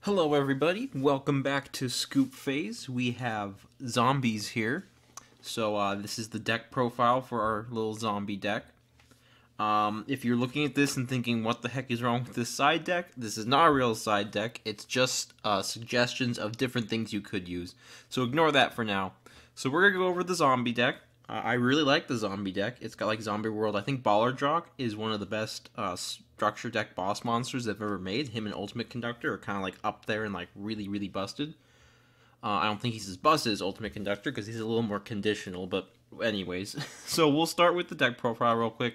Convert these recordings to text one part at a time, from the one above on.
Hello everybody, welcome back to Scoop Phase. We have zombies here. So this is the deck profile for our little zombie deck. If you're looking at this and thinking, what the heck is wrong with this side deck? This is not a real side deck, it's just suggestions of different things you could use. So ignore that for now. So we're going to go over the zombie deck. I really like the zombie deck. It's got like Zombie World. I think Balerdroch is one of the best structure deck boss monsters they've ever made. Him and Ultimate Conductor are kind of like up there and like really busted. I don't think he's as busted as Ultimate Conductor because he's a little more conditional, but anyways. So we'll start with the deck profile real quick.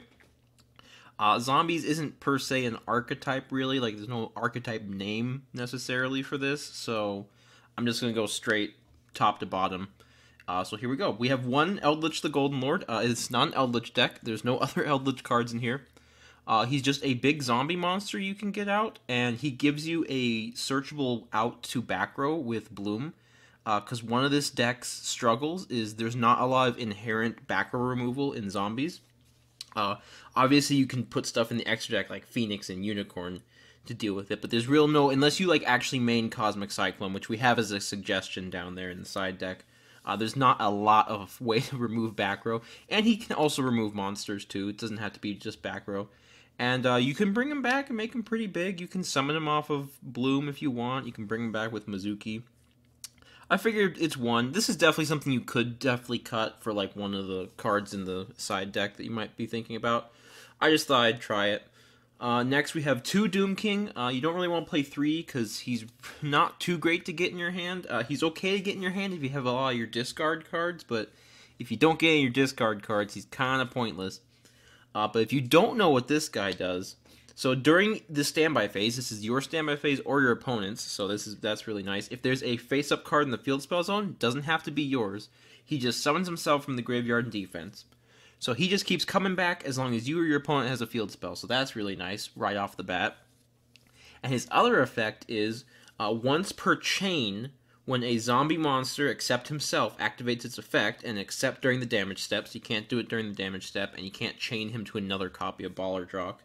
Zombies isn't per se an archetype really, like there's no archetype name necessarily for this, so I'm just going to go straight top to bottom. So here we go. We have one Eldritch the Golden Lord. It's not an Eldritch deck. There's no other Eldritch cards in here. He's just a big zombie monster you can get out, and he gives you a searchable out to back row with Bloom. Because one of this deck's struggles is there's not a lot of inherent back row removal in zombies. Obviously, you can put stuff in the extra deck like Phoenix and Unicorn to deal with it, but there's real no, unless you like actually main Cosmic Cyclone, which we have as a suggestion down there in the side deck. There's not a lot of way to remove back row, and he can also remove monsters too. It doesn't have to be just back row. And you can bring him back and make him pretty big. You can summon him off of Bloom if you want. You can bring him back with Mizuki. I figured it's one. This is definitely something you could definitely cut for like one of the cards in the side deck that you might be thinking about. I just thought I'd try it. Next we have 2 Doomking. You don't really want to play 3 because he's not too great to get in your hand. He's okay to get in your hand if you have a lot of your discard cards, but if you don't get any of your discard cards, he's kind of pointless. But if you don't know what this guy does, so during the standby phase, this is your standby phase or your opponent's, so that's really nice. If there's a face-up card in the field spell zone, it doesn't have to be yours. He just summons himself from the graveyard in defense. So he just keeps coming back as long as you or your opponent has a field spell. So that's really nice right off the bat. And his other effect is once per chain, when a zombie monster except himself activates its effect, and except during the damage steps, you can't do it during the damage step, and you can't chain him to another copy of Balerdroch.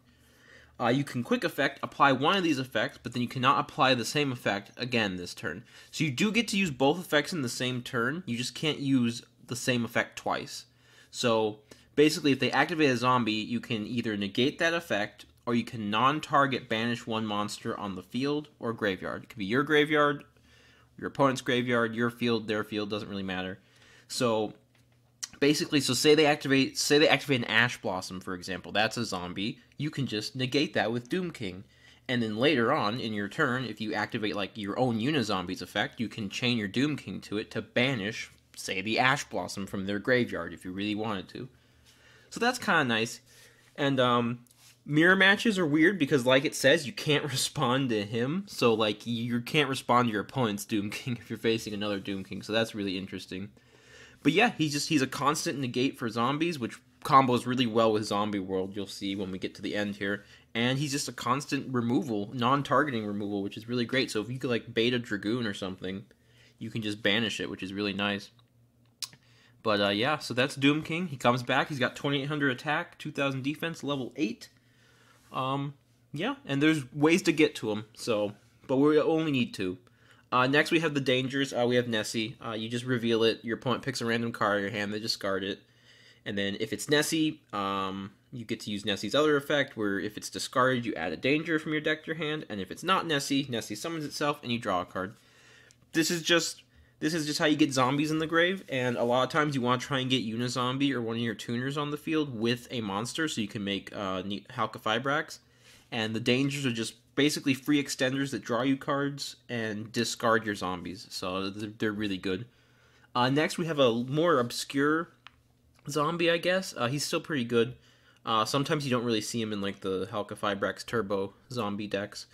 You can quick effect apply one of these effects, but then you cannot apply the same effect again this turn. So you do get to use both effects in the same turn, you just can't use the same effect twice. So basically, if they activate a zombie, you can either negate that effect, or you can non-target banish one monster on the field or graveyard. It could be your graveyard, your opponent's graveyard, your field, their field, doesn't really matter. So basically, so say they activate an Ash Blossom, for example. That's a zombie. You can just negate that with Doomking. And then later on in your turn, if you activate like your own Unizombies effect, you can chain your Doomking to it to banish, say, the Ash Blossom from their graveyard if you really wanted to. So that's kind of nice. And mirror matches are weird because, like it says, you can't respond to him. So like you can't respond to your opponent's Doomking if you're facing another Doomking. So that's really interesting. But yeah, he's a constant negate for zombies, which combos really well with Zombie World. You'll see when we get to the end here. And he's just a constant removal, non-targeting removal, which is really great. So if you could like bait a Dragoon or something, you can just banish it, which is really nice. But yeah, so that's Doomking. He comes back. He's got 2800 attack, 2000 defense, level 8. Yeah, and there's ways to get to him. So, but we only need 2. Next we have the dangers. We have Nessie. You just reveal it. Your opponent picks a random card out of your hand. They discard it. And then if it's Nessie, you get to use Nessie's other effect, where if it's discarded, you add a danger from your deck to your hand. And if it's not Nessie, Nessie summons itself and you draw a card. This is just how you get zombies in the grave. And a lot of times you want to try and get Unizombie or one of your tuners on the field with a monster, so you can make Howka Frybrax. And the dangers are just basically free extenders that draw you cards and discard your zombies. So they're really good. Next, we have a more obscure zombie, I guess. He's still pretty good. Sometimes you don't really see him in like the Halqifibrax Turbo zombie decks.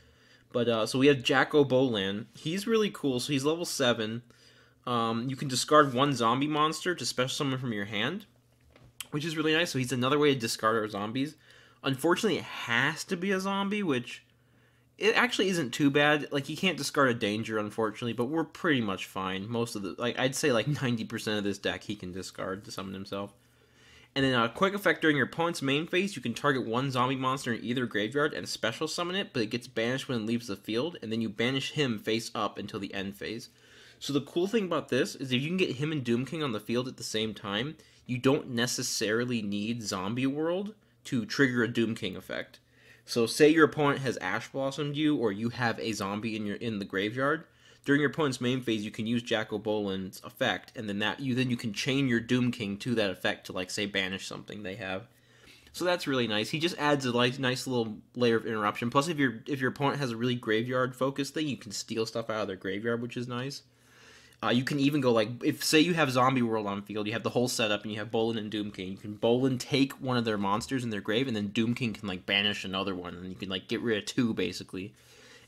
But so we have Jacko Bolan. He's really cool. So he's level 7. You can discard one zombie monster to special summon from your hand, which is really nice. So he's another way to discard our zombies. Unfortunately, it has to be a zombie, which it actually isn't too bad. Like, you can't discard a danger, unfortunately, but we're pretty much fine. Most of the, like, I'd say like 90% of this deck he can discard to summon himself. And then a quick effect during your opponent's main phase, you can target one zombie monster in either graveyard and special summon it, but it gets banished when it leaves the field, and then you banish him face up until the end phase. So the cool thing about this is if you can get him and Doom King on the field at the same time, you don't necessarily need Zombie World to trigger a Doom King effect. So say your opponent has Ash Blossomed you, or you have a zombie in the graveyard. During your opponent's main phase, you can use Jack-o'-Bolin's effect, and then you can chain your Doom King to that effect to, like, say, banish something they have. So that's really nice. He just adds a nice little layer of interruption. Plus, if your opponent has a really graveyard-focused thing, you can steal stuff out of their graveyard, which is nice. You can even go, like, if, say you have Zombie World on field, you have the whole setup, and you have Bolin and Doom King. You can Bolin take one of their monsters in their grave, and then Doom King can, like, banish another one, and you can, like, get rid of two, basically.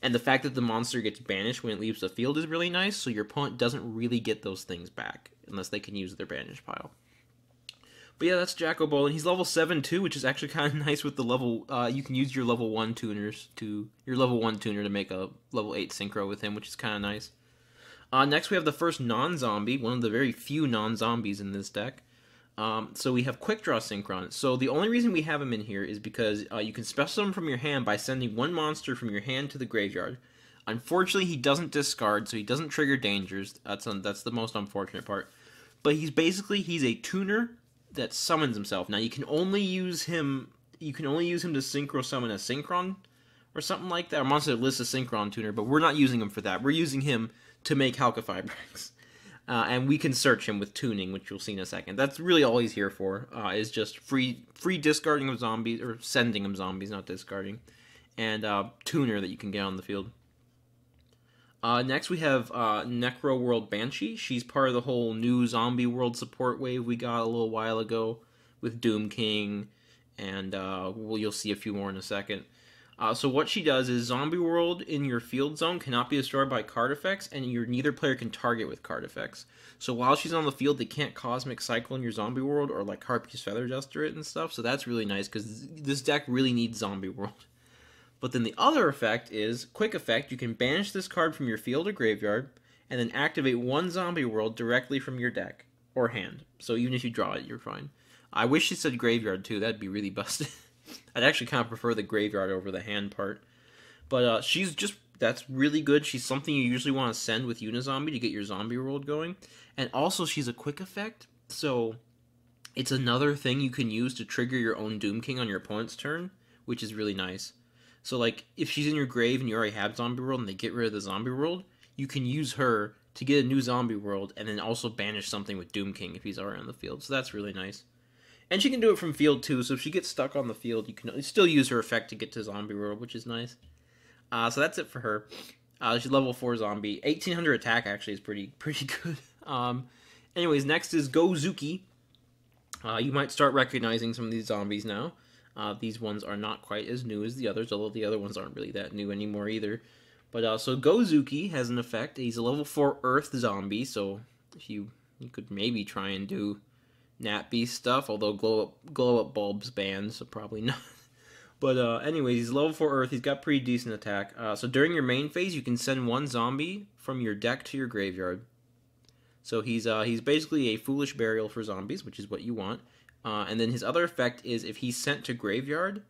And the fact that the monster gets banished when it leaves the field is really nice, so your opponent doesn't really get those things back, unless they can use their banish pile. But yeah, that's Jack-o'-Bolin. He's level 7 too, which is actually kind of nice with the level, you can use your level 1 tuners to, your level 1 tuner to make a level 8 synchro with him, which is kind of nice. Next we have the first non-zombie, one of the very few non-zombies in this deck. So we have Quick Draw Syncron. So the only reason we have him in here is because you can special summon from your hand by sending one monster from your hand to the graveyard. Unfortunately, he doesn't discard, so he doesn't trigger dangers. That's the most unfortunate part. But he's a tuner that summons himself. Now you can only use him. You can only use him to synchro summon a Syncron or something like that. Or monster that lists a Syncron tuner, but we're not using him for that. We're using him to make Halqifibrax. And we can search him with tuning, which you'll see in a second. That's really all he's here for, is just free discarding of zombies, or sending of zombies, not discarding, and tuner that you can get on the field. Next we have Necro World Banshee. She's part of the whole new Zombie World support wave we got a little while ago with Doom King, and you'll see a few more in a second. So what she does is Zombie World in your field zone cannot be destroyed by card effects, and neither player can target with card effects. So while she's on the field, they can't Cosmic Cycle in your Zombie World or like Harpy's Feather Duster it and stuff. So that's really nice because this deck really needs Zombie World. But then the other effect is Quick Effect. You can banish this card from your field or graveyard, and then activate one Zombie World directly from your deck or hand. So even if you draw it, you're fine. I wish it said graveyard too. That'd be really busted. I'd actually kind of prefer the graveyard over the hand part. But that's really good. She's something you usually want to send with Unizombie to get your Zombie World going. And also, she's a quick effect, so it's another thing you can use to trigger your own Doom King on your opponent's turn, which is really nice. So, like, if she's in your grave and you already have Zombie World and they get rid of the Zombie World, you can use her to get a new Zombie World and then also banish something with Doom King if he's already on the field. So that's really nice. And she can do it from field too, so if she gets stuck on the field, you can still use her effect to get to Zombie World, which is nice. So that's it for her. She's level 4 zombie. 1800 attack actually is pretty good. Anyways, next is Gozuki. You might start recognizing some of these zombies now. These ones are not quite as new as the others, although the other ones aren't really that new anymore either. But so Gozuki has an effect. He's a level 4 Earth zombie, so if you could maybe try and do Nat Beast stuff, although glow up bulbs banned, so probably not. But anyways, he's level 4 Earth. He's got pretty decent attack. So during your main phase, you can send one zombie from your deck to your graveyard. So he's basically a Foolish Burial for zombies, which is what you want. And then his other effect is if he's sent to graveyard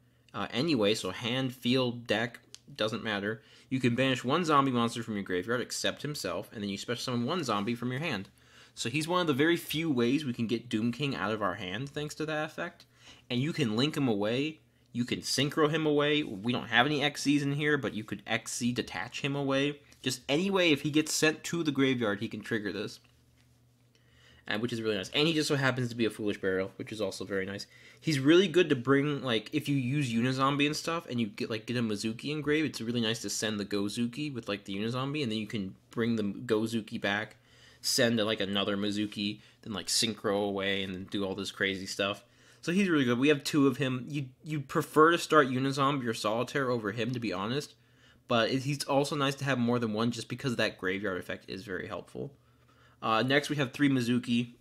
anyway, so hand, field, deck, doesn't matter, you can banish one zombie monster from your graveyard except himself, and then you special summon one zombie from your hand. So he's one of the very few ways we can get Doom King out of our hand thanks to that effect. And you can link him away. You can synchro him away. We don't have any XCs in here, but you could XC detach him away. Just any way, if he gets sent to the graveyard, he can trigger this. Which is really nice. And he just so happens to be a Foolish Burial, which is also very nice. He's really good to bring, like, if you use Unizombie and stuff, and you get a Mizuki engraved, it's really nice to send the Gozuki with, like, the Unizombie, and then you can bring the Gozuki back, send like another Mizuki, then like synchro away and then do all this crazy stuff. So he's really good. We have 2 of him. You'd prefer to start Unizombie or Solitaire over him, to be honest, but he's also nice to have more than one just because that graveyard effect is very helpful. Next we have 3 Mizuki.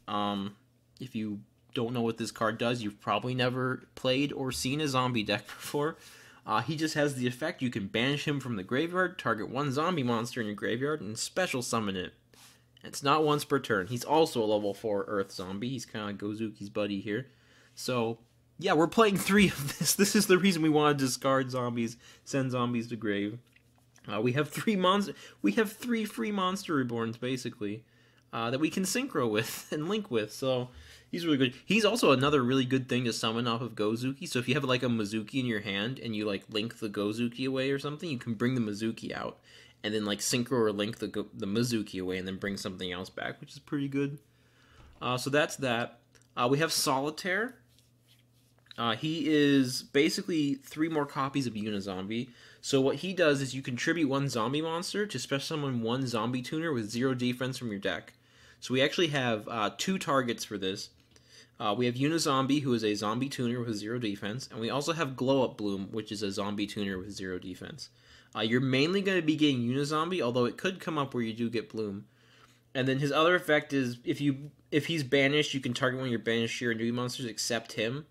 If you don't know what this card does, you've probably never played or seen a zombie deck before. He just has the effect you can banish him from the graveyard, target one zombie monster in your graveyard, and special summon it. It's not once per turn. He's also a level 4 Earth zombie. He's kind of like Gozuki's buddy here. So, yeah, we're playing 3 of this. This is the reason we want to discard zombies, send zombies to grave. We have 3 monster. We have 3 free monster reborns basically that we can synchro with and link with. So he's really good. He's also another really good thing to summon off of Gozuki. So if you have like a Mizuki in your hand and you like link the Gozuki away or something, you can bring the Mizuki out and then like synchro or link the Mizuki away and then bring something else back, which is pretty good. So that's that. We have Solitaire. He is basically 3 more copies of Unizombie. So what he does is you contribute 1 zombie monster to special summon 1 zombie tuner with 0 defense from your deck. So we actually have 2 targets for this. We have Unizombie, who is a zombie tuner with 0 defense, and we also have Gulp Bloom, which is a zombie tuner with 0 defense. You're mainly going to be getting Unizombie, although it could come up where you do get Bloom. And then his other effect is if he's banished, you can target one of your banished Shironui monsters except him.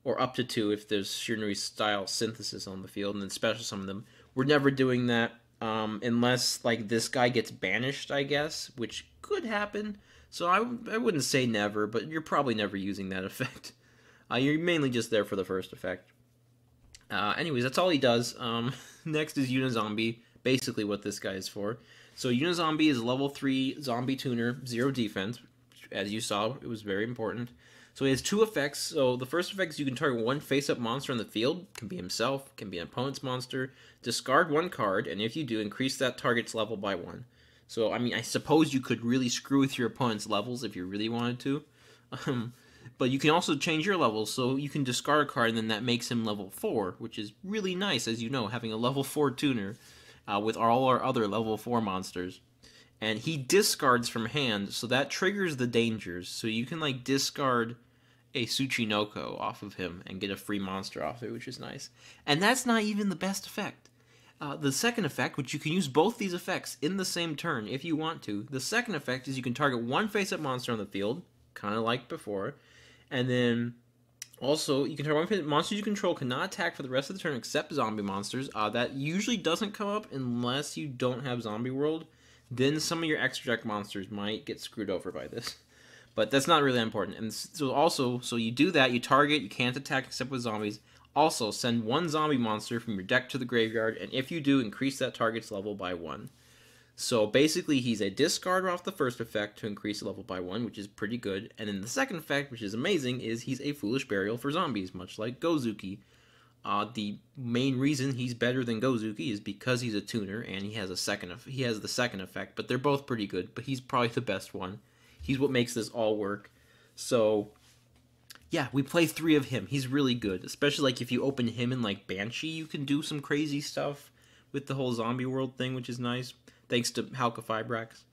Or up to 2 if there's Shironui style synthesis on the field, and then special summon them. We're never doing that unless like this guy gets banished, I guess, which could happen. So I wouldn't say never, but you're probably never using that effect. You're mainly just there for the first effect. Anyways, that's all he does. Next is Unizombie, basically what this guy is for. So Unizombie is level 3 zombie tuner, 0 defense. As you saw, it was very important. So he has 2 effects. So the first effect is you can target 1 face-up monster on the field. Can be himself, can be an opponent's monster. Discard 1 card, and if you do, increase that target's level by 1. So, I mean, I suppose you could really screw with your opponent's levels if you really wanted to. But you can also change your levels, so you can discard a card, and then that makes him level 4, which is really nice, as you know, having a level 4 tuner with all our other level 4 monsters. And he discards from hand, so that triggers the dangers. So you can, like, discard a Tsuchinoko off of him and get a free monster off it, which is nice. And that's not even the best effect. The second effect, which you can use both these effects in the same turn if you want to. The second effect is you can target 1 face-up monster on the field, kind of like before. And then also, you can target 1 monster you control cannot attack for the rest of the turn except zombie monsters. That usually doesn't come up unless you don't have Zombie World. Then some of your extra deck monsters might get screwed over by this. But that's not really important. And so also, so you do that, you target, you can't attack except with zombies. Also, send 1 zombie monster from your deck to the graveyard, and if you do, increase that target's level by 1. So basically, he's a discard off the first effect to increase the level by 1, which is pretty good. And then the second effect, which is amazing, is he's a Foolish Burial for zombies, much like Gozuki. The main reason he's better than Gozuki is because he's a tuner, and he has the second effect, but they're both pretty good, but he's probably the best one. He's what makes this all work. So, yeah, we play 3 of him. He's really good. Especially, like, if you open him in, like, Banshee, you can do some crazy stuff with the whole zombie world thing, which is nice. Thanks to Howka Frybrax.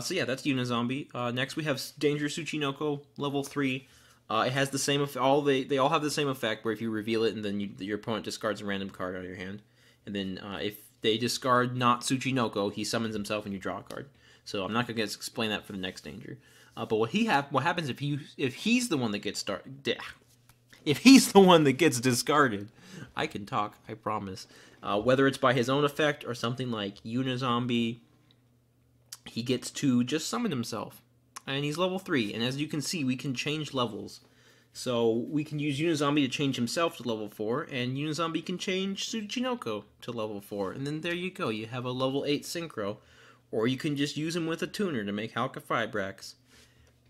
So, yeah, that's Unizombie. Next, we have Danger Tsuchinoko, level 3. It has the same effect. They all have the same effect, where if you reveal it, and then your opponent discards a random card out of your hand. And then, if they discard not Tsuchinoko, he summons himself and you draw a card. So I'm not going to explain that for the next danger. But what happens if he's the one that gets if he's the one that gets discarded? I can talk, I promise. Whether it's by his own effect or something like Unizombie, he gets to just summon himself, and he's level 3. And as you can see, we can change levels. So we can use Unizombie to change himself to level 4, and Unizombie can change Tsuchinoko to level 4, and then there you go. You have a level 8 Synchro. Or you can just use him with a tuner to make Howka Frybrax.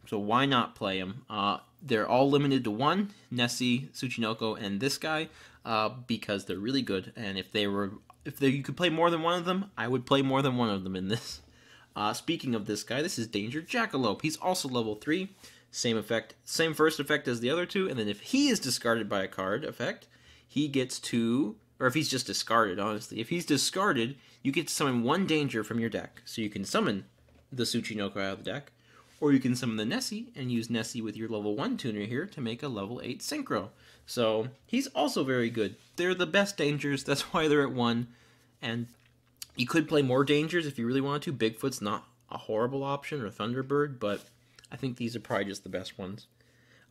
So why not play him? They're all limited to 1, Nessie, Tsuchinoko, and this guy, because they're really good. And if you could play more than one of them, I would play more than one of them in this. Speaking of this guy, this is Danger Jackalope. He's also level 3. Same effect, same first effect as the other 2. And then if he is discarded by a card effect, he gets to... Or if he's just discarded, honestly. If he's discarded, you get to summon 1 danger from your deck. So you can summon the Tsuchinoko out of the deck. Or you can summon the Nessie and use Nessie with your level 1 tuner here to make a level 8 Synchro. So he's also very good. They're the best dangers. That's why they're at 1. And you could play more dangers if you really wanted to. Bigfoot's not a horrible option, or Thunderbird. But I think these are probably just the best ones.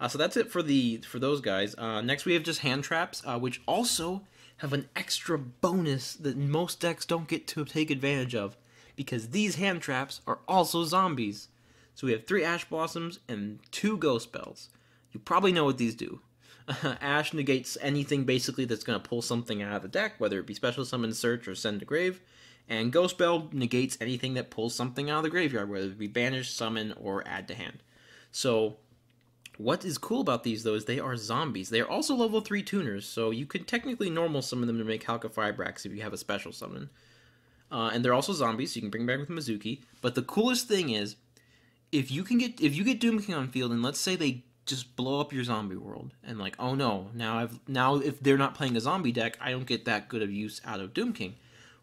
So that's it for those guys. Next we have just hand traps, which also have an extra bonus that most decks don't get to take advantage of, because these hand traps are also zombies. So we have 3 Ash Blossoms and 2 Ghost Bells. You probably know what these do. Ash negates anything basically that's going to pull something out of the deck, whether it be special summon, search, or send to grave. And Ghost Spell negates anything that pulls something out of the graveyard, whether it be banish, summon, or add to hand. So what is cool about these, though, is they are zombies. They are also level 3 tuners, so you could technically normal summon them to make Howka Frybrax if you have a special summon. And they're also zombies, so you can bring back with Mizuki. But the coolest thing is, if you get Doomking on field, and let's say they just blow up your zombie world, and like, oh no, now if they're not playing a zombie deck, I don't get that good of use out of Doomking.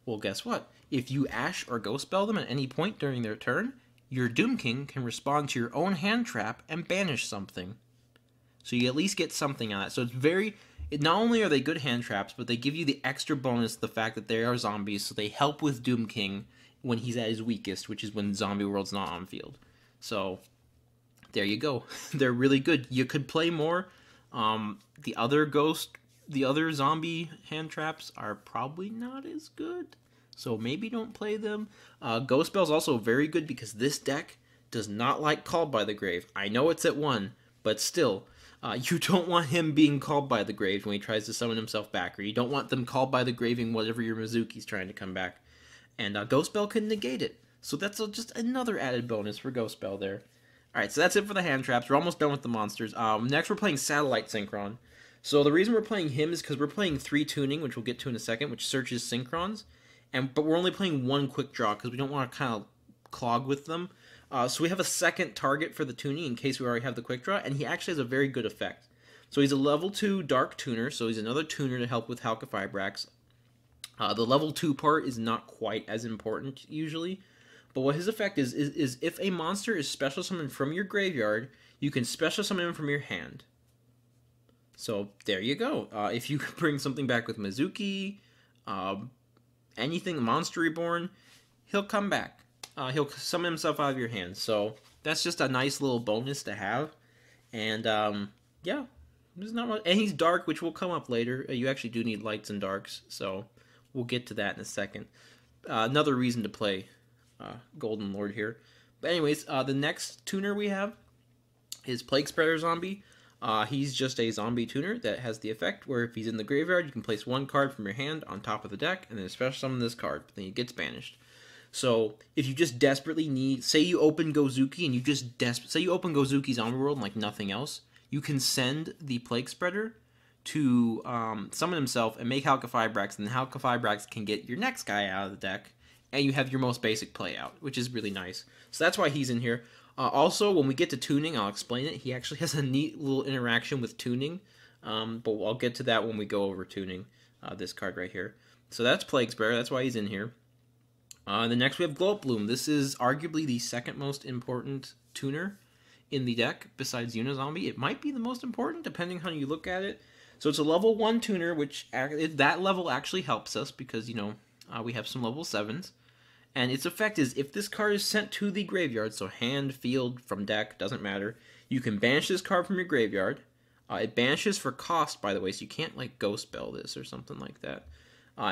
Well, guess what? If you Ash or Ghost Spell them at any point during their turn, your Doomking can respond to your own hand trap and banish something. So you at least get something on that. So not only are they good hand traps, but they give you the extra bonus, the fact that they are zombies, so they help with Doomking when he's at his weakest, which is when Zombie World's not on field. So there you go. They're really good. You could play more. The other zombie hand traps are probably not as good, so maybe don't play them. Ghost Spell's also very good because this deck does not like Called by the Grave. I know it's at 1, but still, you don't want him being called by the grave when he tries to summon himself back, or you don't want them called by the graving whatever your Mizuki's trying to come back. And Ghost Spell can negate it. So that's just another added bonus for Ghost Spell there. Alright, so that's it for the hand traps. We're almost done with the monsters. Next we're playing Satellite Syncron. So the reason we're playing him is because we're playing 3 tuning, which we'll get to in a second, which searches Synchrons. But we're only playing 1 quick draw because we don't want to kind of clog with them. So we have a second target for the tuning in case we already have the quick draw, and he actually has a very good effect. So he's a level 2 Dark Tuner, so he's another tuner to help with Howka Frybrax. The level 2 part is not quite as important usually, but what his effect is if a monster is special summoned from your graveyard, you can special summon him from your hand. So there you go. If you bring something back with Mizuki, anything, Monster Reborn, he'll come back. He'll summon himself out of your hand. So that's just a nice little bonus to have. And yeah, there's not much. And he's dark, which will come up later. You actually do need lights and darks, so we'll get to that in a second. Another reason to play Golden Lord here. But anyways, the next tuner we have is Plague Spreader Zombie. He's just a zombie tuner that has the effect where if he's in the graveyard, you can place 1 card from your hand on top of the deck, and then special summon this card, but then he gets banished. So if you just desperately need, say you open Gozuki and you just say you open Gozuki Zombie World and like nothing else, you can send the Plague Spreader to summon himself and make Howka Frybrax, and then Howka Frybrax can get your next guy out of the deck, and you have your most basic play out, which is really nice. So that's why he's in here. Also, when we get to tuning, I'll explain it. He actually has a neat little interaction with tuning, but I'll get to that when we go over tuning, this card right here. So that's Plague Spreader, that's why he's in here. The next we have Gulp Bloom. This is arguably the second most important tuner in the deck, besides Unizombie. It might be the most important, depending how you look at it. So it's a level 1 tuner, which that level actually helps us, because, you know, we have some level 7s. And its effect is, if this card is sent to the graveyard, so hand, field, from deck, doesn't matter, you can banish this card from your graveyard. It banishes for cost, by the way, so you can't, like, Ghost Spell this or something like that.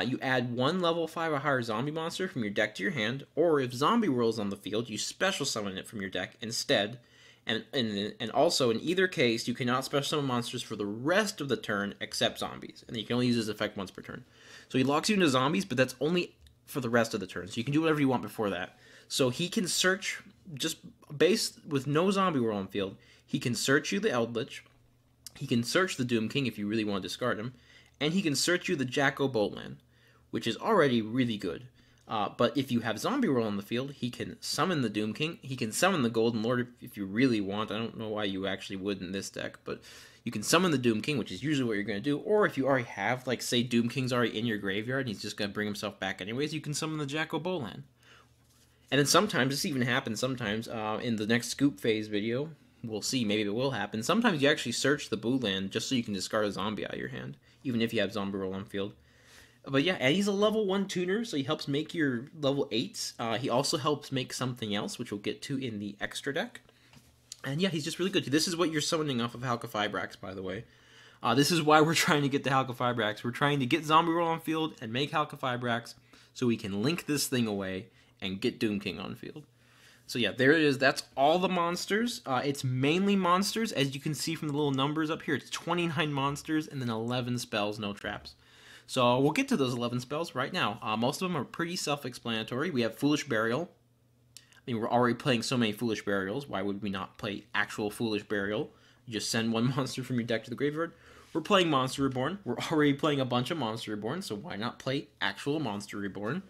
You add 1 level 5 or higher zombie monster from your deck to your hand, or if Zombie World is on the field, you special summon it from your deck instead. And also, in either case, you cannot special summon monsters for the rest of the turn except zombies, and you can only use this effect once per turn. So he locks you into zombies, but that's only for the rest of the turn, so you can do whatever you want before that. So he can search, just based with no Zombie World on field, he can search you the Eldritch, he can search the Doom King if you really want to discard him, and he can search you the Jacko Bowland, which is already really good. But if you have Zombie World on the field, he can summon the Doom King, he can summon the Golden Lord if you really want. I don't know why you actually would in this deck, but you can summon the Doom King, which is usually what you're going to do, or if you already have, like, say Doom King's already in your graveyard and he's just going to bring himself back anyways, you can summon the Jacko Bowland. And then sometimes, this even happens sometimes, in the next Scoop Phase video, we'll see, maybe it will happen, sometimes you actually search the Booland just so you can discard a zombie out of your hand, even if you have Zombie World on field. But yeah, and he's a level 1 tuner, so he helps make your level 8s. He also helps make something else, which we'll get to in the extra deck. And yeah, he's just really good. This is what you're summoning off of Howka Frybrax, by the way. This is why we're trying to get the Howka Frybrax. We're trying to get Zombie World on field and make Howka Frybrax so we can link this thing away and get Doom King on field. So yeah, there it is. That's all the monsters. It's mainly monsters, as you can see from the little numbers up here. It's 29 monsters and then 11 spells, no traps. So we'll get to those 11 spells right now. Most of them are pretty self-explanatory. We have Foolish Burial. I mean, we're already playing so many Foolish Burials. Why would we not play actual Foolish Burial? You just send one monster from your deck to the graveyard. We're playing Monster Reborn. We're already playing a bunch of Monster Reborn, so why not play actual Monster Reborn?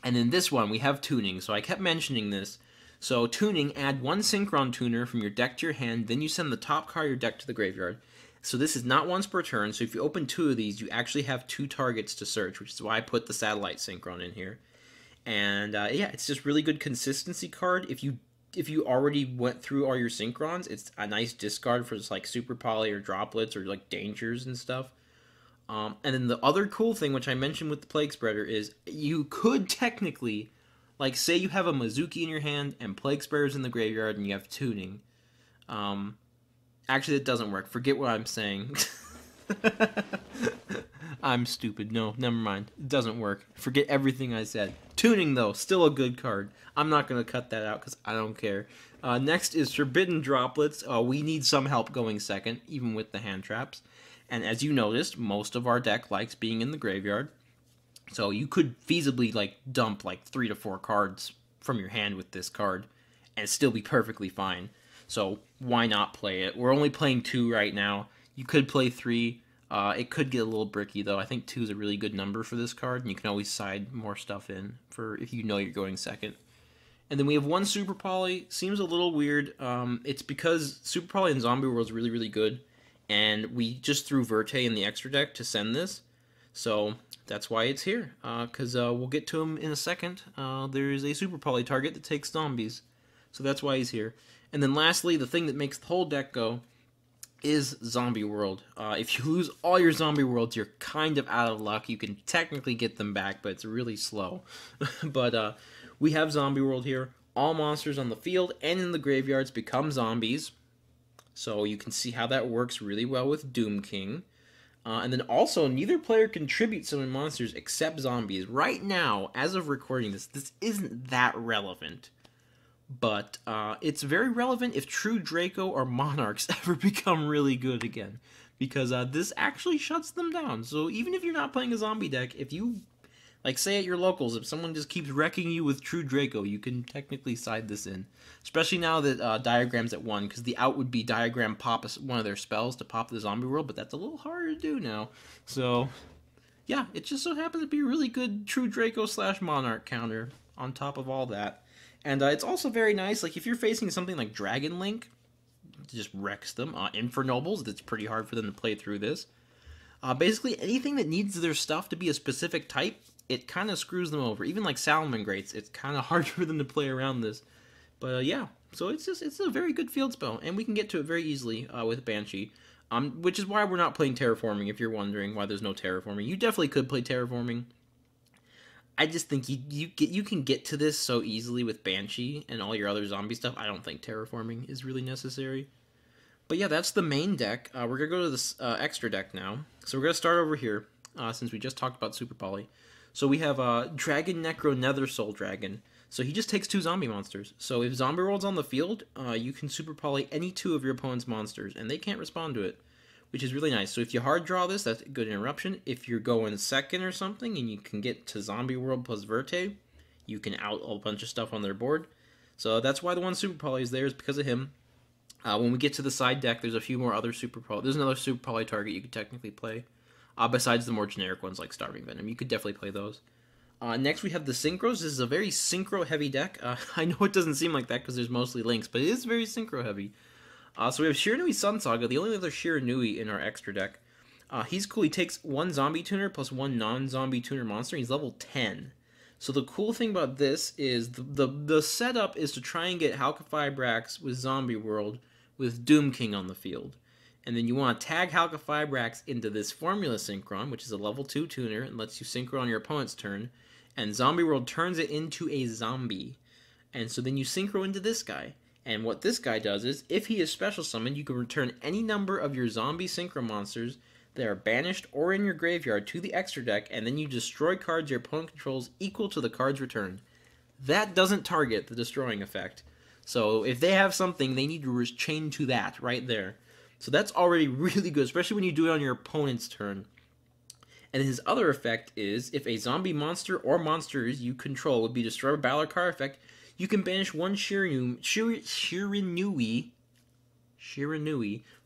And in this one, we have Tuning. So I kept mentioning this. So Tuning, add one Syncron tuner from your deck to your hand, then you send the top card of your deck to the graveyard. So this is not once per turn, so if you open 2 of these, you actually have 2 targets to search, which is why I put the Satellite Syncron in here. And yeah, it's just really good consistency card. If you already went through all your Synchrons, it's a nice discard for just like Super Poly or Droplets or like Dangers and stuff. And then the other cool thing, which I mentioned with the Plague Spreader, is you could technically, like, say you have a Mizuki in your hand and Plague Spreader's in the graveyard and you have Tuning. Actually, that doesn't work. Forget what I'm saying. I'm stupid. No, never mind. It doesn't work. Forget everything I said. Tuning, though, still a good card. I'm not going to cut that out because I don't care. Next is Forbidden Droplets. We need some help going second, even with the hand traps. And as you noticed, most of our deck likes being in the graveyard. So you could feasibly like dump like 3 to 4 cards from your hand with this card and still be perfectly fine. So why not play it? We're only playing 2 right now. You could play 3. It could get a little bricky though. I think 2 is a really good number for this card, and you can always side more stuff in for if you know you're going second. And then we have 1 Super Poly. Seems a little weird. It's because Super Poly in Zombie World is really, really good, and we just threw Verte in the extra deck to send this. So that's why it's here, because we'll get to him in a second. There is a Super Poly target that takes zombies, so that's why he's here. And then lastly, the thing that makes the whole deck go is Zombie World. If you lose all your Zombie Worlds, you're kind of out of luck. You can technically get them back, but it's really slow. But we have Zombie World here. All monsters on the field and in the graveyards become zombies. So you can see how that works really well with Doom King. And then also, neither player contributes summon monsters except zombies. Right now, as of recording this, this isn't that relevant. But it's very relevant if True Draco or Monarchs ever become really good again. Because this actually shuts them down. So even if you're not playing a zombie deck, if you, like say at your locals, if someone just keeps wrecking you with True Draco, you can technically side this in. Especially now that Diagram's at 1, because the out would be Diagram pop one of their spells to pop the zombie world, but that's a little harder to do now. So, yeah, it just so happens to be a really good True Draco / Monarch counter on top of all that. And it's also very nice, like if you're facing something like Dragon Link, it just wrecks them. Infernobles, it's pretty hard for them to play through this. Basically, anything that needs their stuff to be a specific type, it kind of screws them over. Even like Salamangreats, it's kind of hard for them to play around this. But yeah, so it's a very good field spell, and we can get to it very easily with Banshee. Which is why we're not playing Terraforming, if you're wondering why there's no Terraforming. You definitely could play Terraforming. I just think you can get to this so easily with Banshee and all your other zombie stuff. I don't think Terraforming is really necessary. But yeah, that's the main deck. We're going to go to this extra deck now. So we're going to start over here, since we just talked about Super Poly. So we have Dragon Necro Nether Soul Dragon. So he just takes 2 zombie monsters. So if Zombie World's on the field, you can Super Poly any 2 of your opponent's monsters, and they can't respond to it, which is really nice. So if you hard draw this, that's a good interruption. If you're going second or something, and you can get to Zombie World plus Verte, you can out a bunch of stuff on their board. So that's why the 1 Super Poly is there, is because of him. When we get to the side deck, there's a few more other Super Poly. There's another Super Poly target you could technically play, besides the more generic ones like Starving Venom. You could definitely play those. Next, we have the Synchros. This is a very Synchro-heavy deck. I know it doesn't seem like that because there's mostly links, but it is very Synchro-heavy. So we have Shironui Sun Saga, the only other Shironui in our extra deck. He's cool. He takes 1 zombie tuner plus 1 non-zombie tuner monster. He's level 10. So the cool thing about this is the setup is to try and get Howka Frybrax with Zombie World with Doom King on the field. And then you want to tag Howka Frybrax into this Formula Syncron, which is a level 2 tuner and lets you synchro on your opponent's turn. And Zombie World turns it into a zombie. And so then you synchro into this guy. And what this guy does is, if he is special summoned, you can return any number of your zombie synchro monsters that are banished or in your graveyard to the extra deck, and then you destroy cards your opponent controls equal to the cards returned. that doesn't target the destroying effect. So if they have something, they need to chain to that right there. So that's already really good, especially when you do it on your opponent's turn. And his other effect is, if a zombie monster or monsters you control would be destroyed by battle or card effect, you can banish one Shironui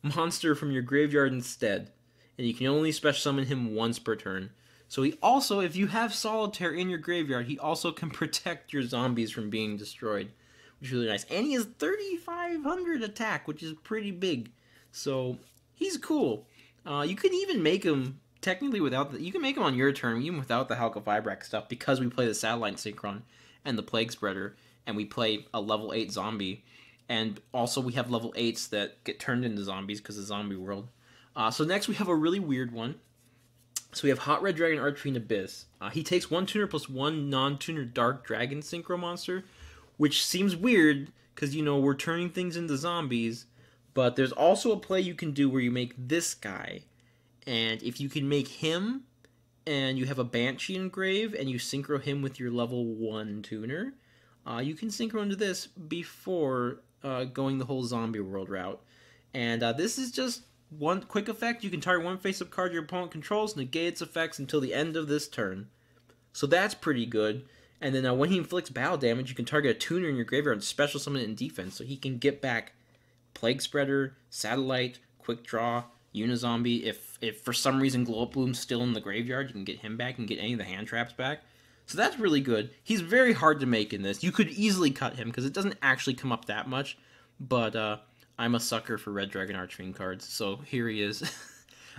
monster from your graveyard instead. And you can only special summon him once per turn. So he also, if you have Solitaire in your graveyard, he also can protect your zombies from being destroyed, which is really nice. And he has 3,500 attack, which is pretty big. So he's cool. You can even make him technically without you can make him on your turn even without the Halqifibrax stuff, because we play the Satellite Syncron and the Plague Spreader, and we play a level 8 zombie, and also we have level 8s that get turned into zombies because of Zombie World. So next we have a really weird one. So we have Hot Red Dragon Archfiend Abyss. He takes 1 tuner plus 1 non-tuner Dark Dragon Synchro monster, which seems weird because, you know, we're turning things into zombies, but there's also a play you can do where you make this guy, and if you can make him and you have a Banshee engrave and you synchro him with your level 1 tuner, you can synchro into this before going the whole Zombie World route. And this is just one quick effect. You can target one face-up card your opponent controls, negate its effects until the end of this turn. So that's pretty good. And then when he inflicts battle damage, you can target a tuner in your graveyard and special summon it in defense, so he can get back Plague Spreader, Satellite, Quick Draw, Unizombie. If for some reason Gulp Bloom's still in the graveyard, you can get him back and get any of the hand traps back. So that's really good. He's very hard to make in this. You could easily cut him because it doesn't actually come up that much, but I'm a sucker for Red Dragon Archfiend cards, so here he is.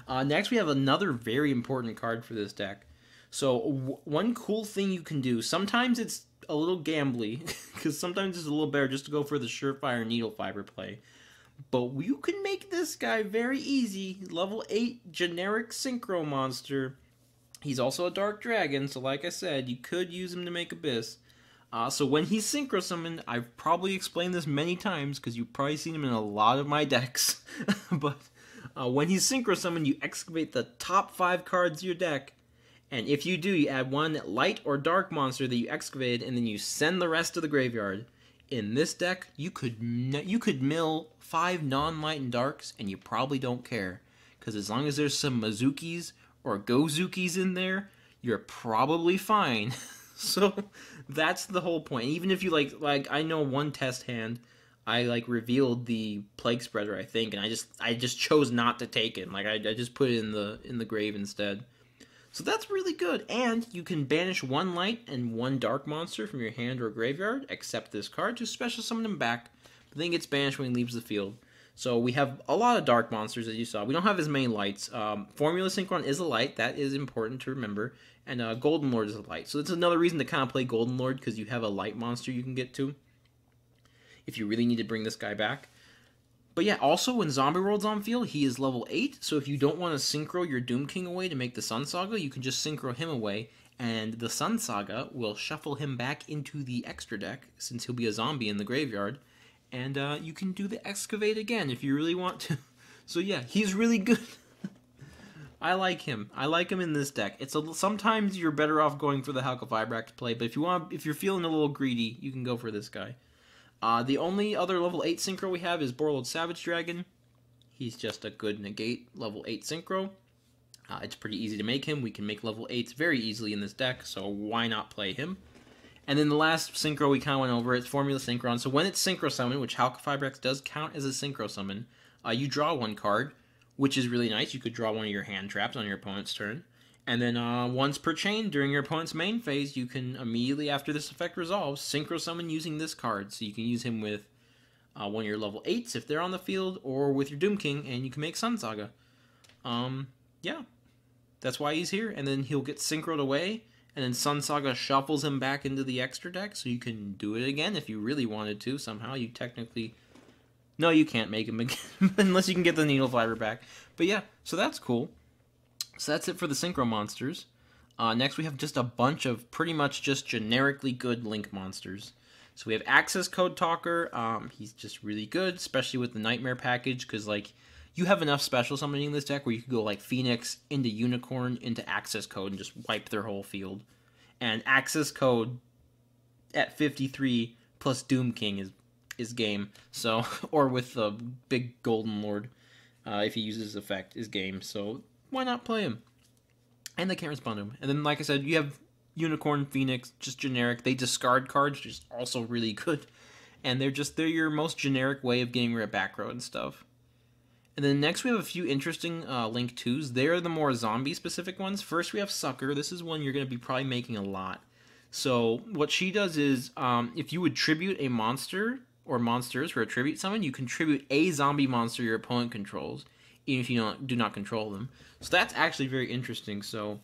Next we have another very important card for this deck. So one cool thing you can do, sometimes it's a little gambly, because sometimes it's a little better just to go for the Surefire Needle Fiber play. But you can make this guy very easy. Level 8 generic Synchro monster. He's also a Dark Dragon, so like I said, you could use him to make Abyss. So when he's Synchro Summoned, I've probably explained this many times, because you've probably seen him in a lot of my decks. But when he's Synchro Summoned, you excavate the top 5 cards of your deck. And if you do, you add one light or dark monster that you excavated, and then you send the rest to the graveyard. In this deck, you could mill 5 non-light and darks, and you probably don't care. Because as long as there's some Mizukis or Gozukis in there, you're probably fine. So that's the whole point. Even if you like I know one test hand, I revealed the Plague Spreader, I think, and I just chose not to take it. Like I just put it in the grave instead. So that's really good, and you can banish 1 light and 1 dark monster from your hand or graveyard, except this card, to special summon him back, but then gets banished when he leaves the field. So we have a lot of dark monsters, as you saw. We don't have as many lights. Formula Syncron is a light, that is important to remember, and Golden Lord is a light. So that's another reason to kind of play Golden Lord, because you have a light monster you can get to, if you really need to bring this guy back. But yeah, also when Zombie World's on field, he is level 8, so if you don't want to synchro your Doom King away to make the Sun Saga, you can just synchro him away, and the Sun Saga will shuffle him back into the extra deck, since he'll be a zombie in the graveyard, and you can do the Excavate again if you really want to. So yeah, he's really good. I like him. I like him in this deck. Sometimes you're better off going for the Halqifibrax play, but if you're feeling a little greedy, you can go for this guy. The only other level 8 Synchro we have is Borreload Savage Dragon. He's just a good negate level 8 Synchro. It's pretty easy to make him. We can make level 8s very easily in this deck, so why not play him? And then the last Synchro we kind of went over, it's Formula Syncron. So when it's Synchro Summon, which Halqifibrax does count as a Synchro Summon, you draw 1 card, which is really nice. You could draw one of your hand traps on your opponent's turn. And then once per chain, during your opponent's main phase, you can immediately after this effect resolves, Synchro Summon using this card. So you can use him with one of your level 8s if they're on the field, or with your Doom King, and you can make Sun Saga. Yeah, that's why he's here. And then he'll get synchroed away, and then Sun Saga shuffles him back into the extra deck, so you can do it again if you really wanted to. Somehow you technically... No, you can't make him again, unless you can get the Needle Fiber back. But yeah, so that's cool. So that's it for the Synchro monsters. Next we have just a bunch of pretty much just generically good Link monsters. So we have Access Code Talker. He's just really good, especially with the Nightmare package, because you have enough special summoning in this deck where you could go Phoenix into Unicorn into Access Code and just wipe their whole field. And Access Code at 53 plus Doomking is game. So, or with the big Golden Lord, if he uses his effect, is game. So why not play him? And they can't respond to him. And then, like I said, you have Unicorn, Phoenix, just generic. They discard cards, which is also really good. And they're your most generic way of getting rid of back row and stuff. And then next we have a few interesting Link 2s. They're the more zombie-specific ones. First we have Sucker. This is one you're going to be probably making a lot. So what she does is, if you would tribute a monster or monsters for a tribute summon, you can tribute a zombie monster your opponent controls, even if you do not control them. So that's actually very interesting. So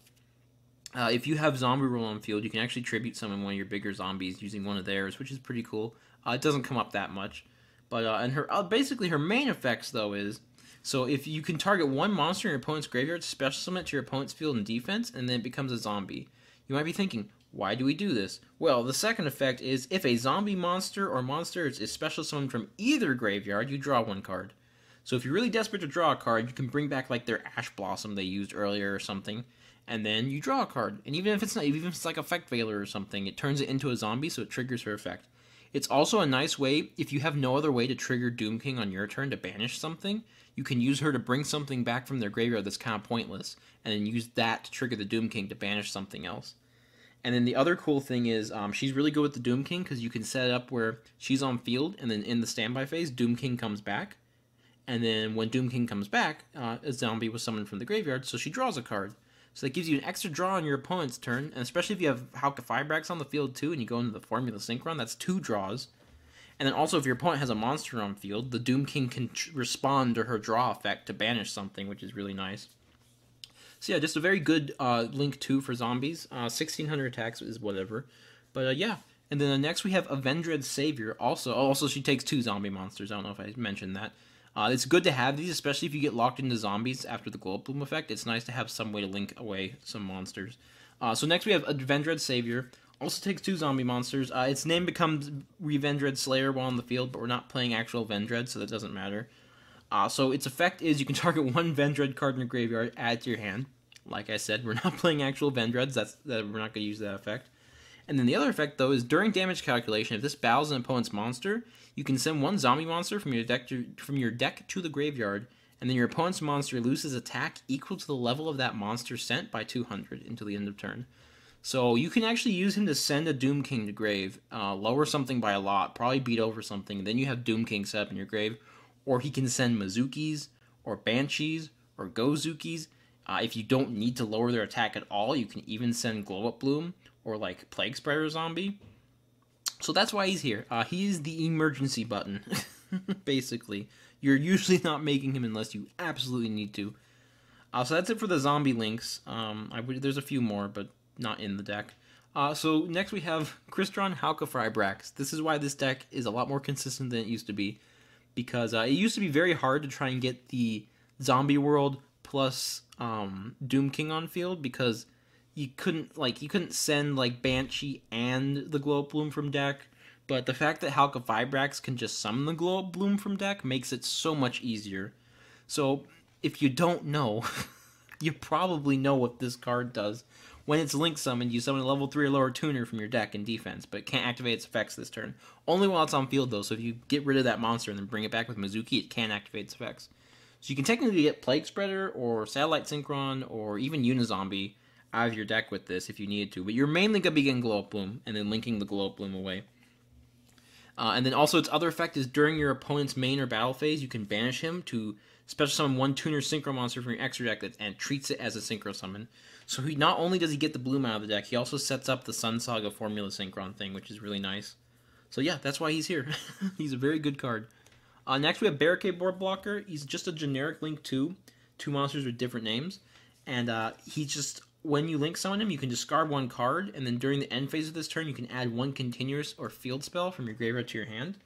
if you have zombie roll on field, you can actually tribute summon one of your bigger zombies using one of theirs, which is pretty cool. It doesn't come up that much. But and her basically her main effects, though, is... So if you can target one monster in your opponent's graveyard, special summon it to your opponent's field and defense, and then it becomes a zombie. You might be thinking, why do we do this? Well, the second effect is if a zombie monster or monster is special summoned from either graveyard, you draw one card. So if you're really desperate to draw a card, you can bring back like their Ash Blossom they used earlier or something, and then you draw a card. And even if it's like Effect Veiler or something, it turns it into a zombie, so it triggers her effect. It's also a nice way, if you have no other way to trigger Doomking on your turn to banish something, you can use her to bring something back from their graveyard that's kind of pointless, and then use that to trigger the Doomking to banish something else. And then the other cool thing is, she's really good with the Doomking, because you can set it up where she's on field, and then in the standby phase, Doomking comes back. And then when Doomking comes back, a zombie was summoned from the graveyard, so she draws a card. So that gives you an extra draw on your opponent's turn, and especially if you have Howka Frybrax on the field too, and you go into the Formula Syncron, that's 2 draws. And then also if your opponent has a monster on field, the Doomking can respond to her draw effect to banish something, which is really nice. So yeah, just a very good Link 2 for zombies. 1600 attacks is whatever. But yeah, and then next we have Avendred's Savior. Also she takes 2 zombie monsters. I don't know if I mentioned that. It's good to have these, especially if you get locked into zombies after the Gulp Bloom effect. It's nice to have some way to link away some monsters. So next we have Avendred's Savior. Also takes 2 zombie monsters. Its name becomes Revendred Slayer while on the field, but we're not playing actual Vendred, so that doesn't matter. So its effect is you can target 1 Vendred card in your graveyard, add it to your hand. Like I said, we're not playing actual Vendreds, we're not going to use that effect. And then the other effect, though, is during damage calculation, if this battles an opponent's monster, you can send 1 zombie monster from your deck to the graveyard, and then your opponent's monster loses attack equal to the level of that monster sent by 200 until the end of turn. So you can actually use him to send a Doomking to grave, lower something by a lot, probably beat over something, and then you have Doomking set up in your grave. Or he can send Mizukis, or Banshees, or Gozukis. If you don't need to lower their attack at all, you can even send Gulp Bloom, or like Plague Spreader Zombie. So that's why he's here. He's the emergency button, basically. You're usually not making him unless you absolutely need to. So that's it for the zombie links. There's a few more, but not in the deck. So next we have Crystron Howka Frybrax. This is why this deck is a lot more consistent than it used to be. Because it used to be very hard to try and get the zombie world plus Doomking on field, because you couldn't send like Banshee and the Gulp Bloom from deck. But the fact that Howka Frybrax can just summon the Gulp Bloom from deck makes it so much easier. So if you don't know, you probably know what this card does. When it's link summoned, you summon a level 3 or lower tuner from your deck in defense, but it can't activate its effects this turn. Only while it's on field, though, so if you get rid of that monster and then bring it back with Mizuki, it can activate its effects. So you can technically get Plague Spreader, or Satellite Syncron, or even Unizombie out of your deck with this if you needed to, but you're mainly going to be getting Gulp Bloom, and then linking the Gulp Bloom away. And then also its other effect is during your opponent's main or battle phase, you can banish him to special summon 1 tuner Synchro monster from your extra deck and treats it as a Synchro summon. So not only does he get the Bloom out of the deck, he also sets up the Sun Saga Formula Syncron thing, which is really nice. So yeah, that's why he's here. He's a very good card. Next we have Barricade Blocker. He's just a generic Link 2 monsters with different names. And he just, when you link summon him, you can discard 1 card, and then during the end phase of this turn, you can add 1 continuous or field spell from your graveyard to your hand.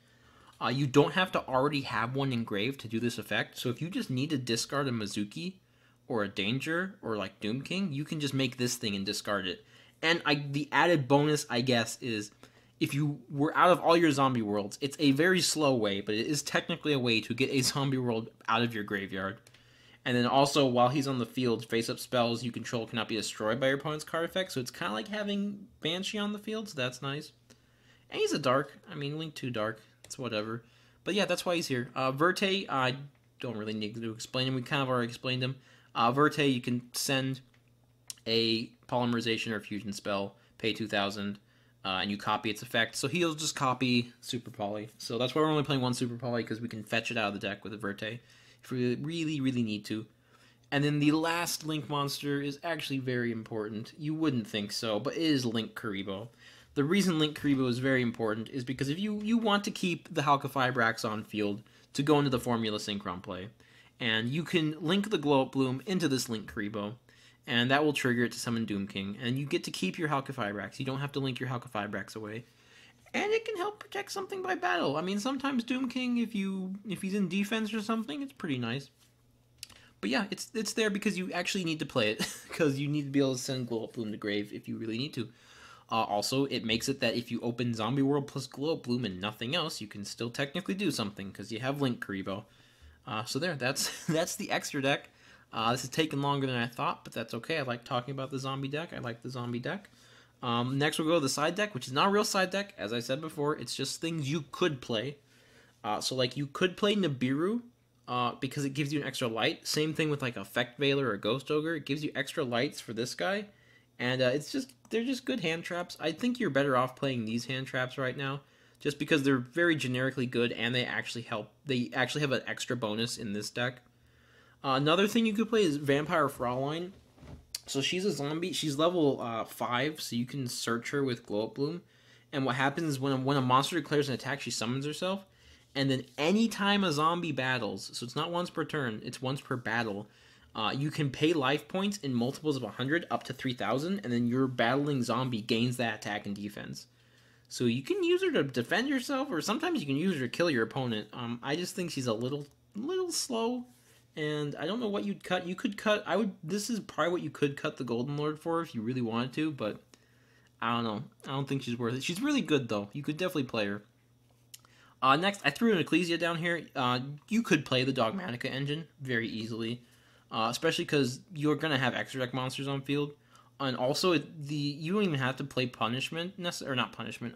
You don't have to already have 1 engraved to do this effect, so if you just need to discard a Mizuki, or a Danger, or like Doomking, you can just make this thing and discard it. And the added bonus, I guess, is if you were out of all your zombie worlds, it's a very slow way, but it is technically a way to get a zombie world out of your graveyard. And then also, while he's on the field, face-up spells you control cannot be destroyed by your opponent's card effect, so it's kind of like having Banshee on the field, so that's nice. And he's a dark. I mean, Link 2 dark. It's whatever. But yeah, that's why he's here. Verte, I don't really need to explain him. We kind of already explained him. Verte, you can send a polymerization or fusion spell, pay 2,000, and you copy its effect. So he'll just copy Super Poly. So that's why we're only playing one Super Poly, because we can fetch it out of the deck with a Verte if we really, really need to. And then the last Link monster is actually very important. You wouldn't think so, but it is Link Kuriboh. The reason Link Kuriboh is very important is because if you want to keep the Halqifibrax on field to go into the Formula Syncron play, and you can link the Gulp Bloom into this Link Kuriboh, and that will trigger it to summon Doom King, and you get to keep your Halqifibrax. You don't have to link your Halqifibrax away. And it can help protect something by battle. I mean, sometimes Doom King, if he's in defense or something, it's pretty nice. But yeah, it's there because you actually need to play it, because you need to be able to send Gulp Bloom to grave if you really need to. Also, it makes it that if you open Zombie World plus Gulp Bloom and nothing else, you can still technically do something, because you have Link Kuriboh. So there, that's the extra deck. This is taking longer than I thought, but that's okay. I like talking about the zombie deck. I like the zombie deck. Next we'll go to the side deck, which is not a real side deck. As I said before, it's just things you could play. So like you could play Nibiru, because it gives you an extra light. Same thing with like Effect Veiler or Ghost Ogre. It gives you extra lights for this guy. And they're just good hand traps. I think you're better off playing these hand traps right now, just because they're very generically good and they actually help. They actually have an extra bonus in this deck. Another thing you could play is Vampire Frauline. So she's a zombie. She's level 5, so you can search her with Gulp Bloom. And what happens is when a monster declares an attack, she summons herself. And then anytime a zombie battles, so it's not once per turn, it's once per battle, you can pay life points in multiples of 100 up to 3,000, and then your battling zombie gains that attack and defense. So you can use her to defend yourself, or sometimes you can use her to kill your opponent. I just think she's a little slow, and I don't know what you'd cut. You could cut, this is probably what you could cut the Golden Lord for if you really wanted to, but I don't know. I don't think she's worth it. She's really good, though. You could definitely play her. Next, I threw an Ecclesia down here. You could play the Dogmatica engine very easily, especially because you're going to have extra deck monsters on field. And also, you don't even have to play Punishment, or not Punishment,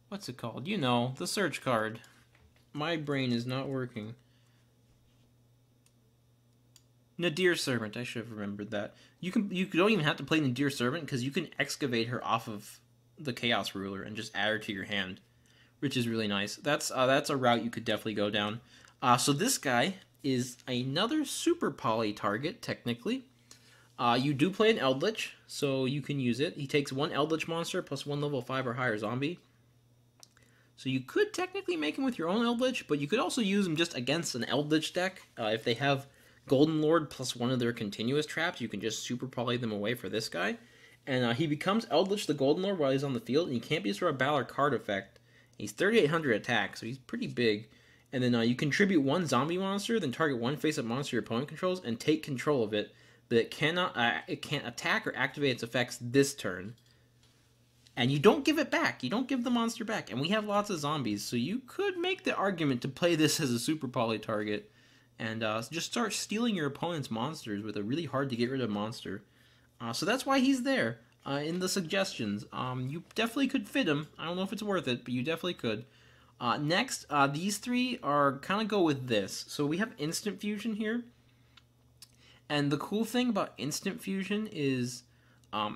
what's it called? You know, the search card. My brain is not working. Nadir Servant, I should have remembered that. You don't even have to play Nadir Servant, because you can excavate her off of the Chaos Ruler and just add her to your hand, which is really nice. That's a route you could definitely go down. So this guy is another Super Poly target, technically. You do play an Eldritch, so you can use it. He takes one Eldritch monster plus one level 5 or higher zombie. So you could technically make him with your own Eldritch, but you could also use him just against an Eldritch deck. If they have Golden Lord plus one of their continuous traps, you can just Super Poly them away for this guy. And he becomes Eldritch the Golden Lord while he's on the field, and he can't be used for a battle or card effect. He's 3,800 attack, so he's pretty big. And then you contribute one zombie monster, then target one face-up monster your opponent controls, and take control of it. But it can't attack or activate its effects this turn. And you don't give it back. You don't give the monster back. And we have lots of zombies, so you could make the argument to play this as a Super Poly target. And just start stealing your opponent's monsters with a really hard to get rid of monster. So that's why he's there. In the suggestions, you definitely could fit him. I don't know if it's worth it, but you definitely could. Next, these three are kind of go with this. So we have Instant Fusion here. And the cool thing about Instant Fusion is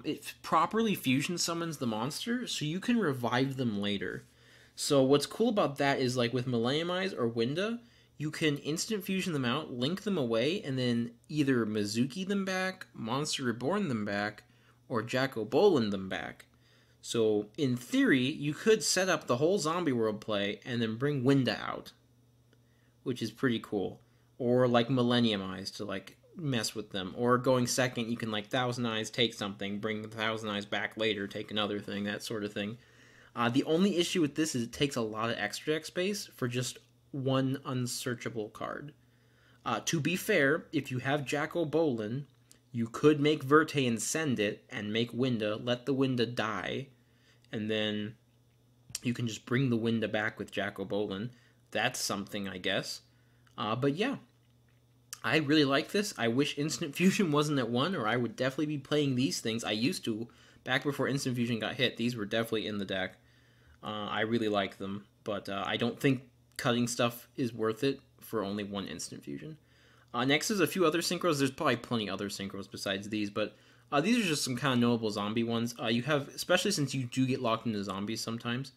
it properly fusion summons the monster, so you can revive them later. So what's cool about that is, like with Millenniumize or Winda, you can Instant Fusion them out, link them away, and then either Mizuki them back, Monster Reborn them back, or Jack-O-Bolin them back. So, in theory, you could set up the whole Zombie World play and then bring Winda out, which is pretty cool. Or, like, Millenniumize to, like, mess with them. Or going second, you can, like, Thousand Eyes, take something, bring the Thousand Eyes back later, take another thing, that sort of thing. The only issue with this is it takes a lot of extra deck space for just one unsearchable card. To be fair, if you have Jack-O-Bolin, you could make Verte and send it, and make Winda, let the Winda die, and then you can just bring the Winda back with Jack-O-Bolin. That's something, I guess. But yeah, I really like this. I wish Instant Fusion wasn't at 1, or I would definitely be playing these things. I used to, back before Instant Fusion got hit, these were definitely in the deck. I really like them, but I don't think cutting stuff is worth it for only one instant fusion. Next is a few other synchros. There's probably plenty other synchros besides these, but these are just some kind of notable zombie ones. You have, especially since you do get locked into zombies sometimes.